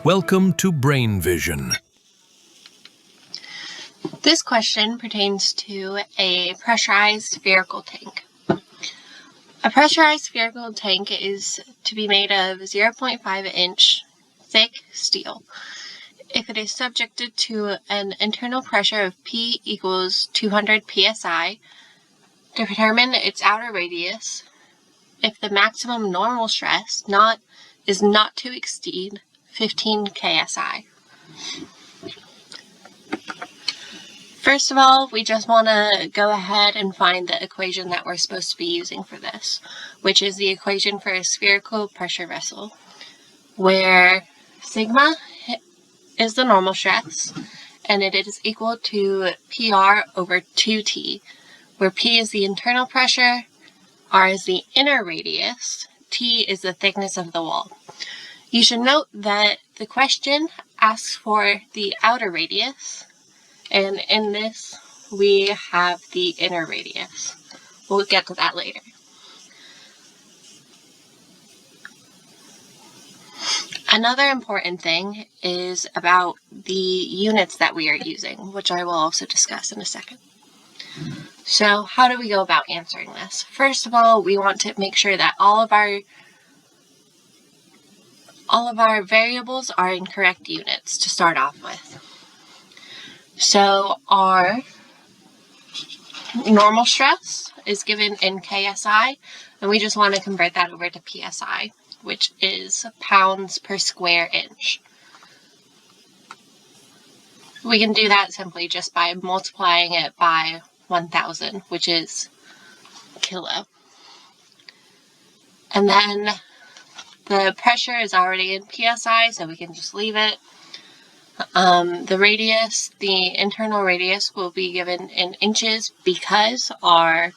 Welcome to Brain Vision. This question pertains to a pressurized spherical tank. A pressurized spherical tank is to be made of 0.5-inch thick steel. If it is subjected to an internal pressure of P equals 200 psi, determine its outer radius if the maximum normal stress is not to exceed 15 ksi. First of all, we just want to go ahead and find the equation that we're supposed to be using for this, which is the equation for a spherical pressure vessel, where sigma is the normal stress, and it is equal to PR over 2T, where P is the internal pressure, R is the inner radius, T is the thickness of the wall. You should note that the question asks for the outer radius, and in this we have the inner radius. We'll get to that later. Another important thing is about the units that we are using, which I will also discuss in a second. So how do we go about answering this? First of all, we want to make sure that all of our variables are in correct units to start off with. So our normal stress is given in KSI, and we just want to convert that over to PSI, which is pounds per square inch. We can do that simply just by multiplying it by 1,000, which is kilo. And then the pressure is already in PSI, so we can just leave it. The radius, the internal radius, will be given in inches because our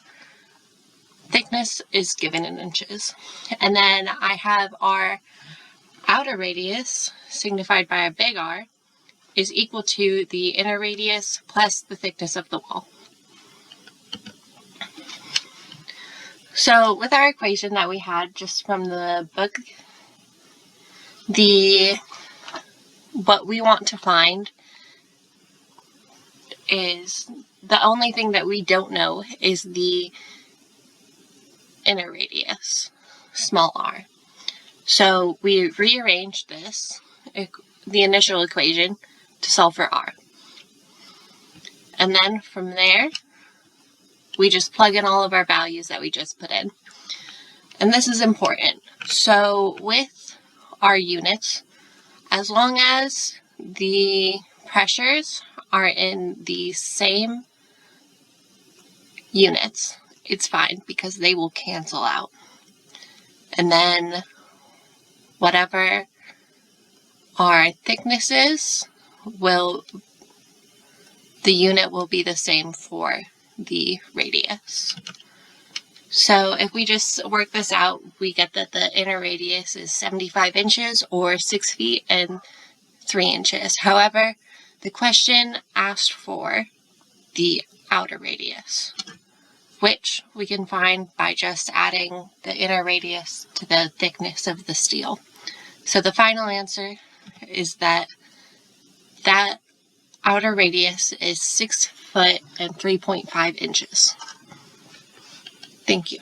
thickness is given in inches. And then I have our outer radius, signified by a big R, is equal to the inner radius plus the thickness of the wall. So with our equation that we had just from the book, what we want to find is the only thing that we don't know is the inner radius, small r. So we rearranged this, the initial equation, to solve for r. And then from there, we just plug in all of our values that we just put in. And this is important. So with our units, as long as the pressures are in the same units, it's fine because they will cancel out. And then whatever our thickness is, the unit will be the same for the radius. So if we just work this out, we get that the inner radius is 75 inches or 6 feet and 3 inches. However, the question asked for the outer radius, which we can find by just adding the inner radius to the thickness of the steel. So the final answer is that outer radius is 6 foot and 3.5 inches. Thank you.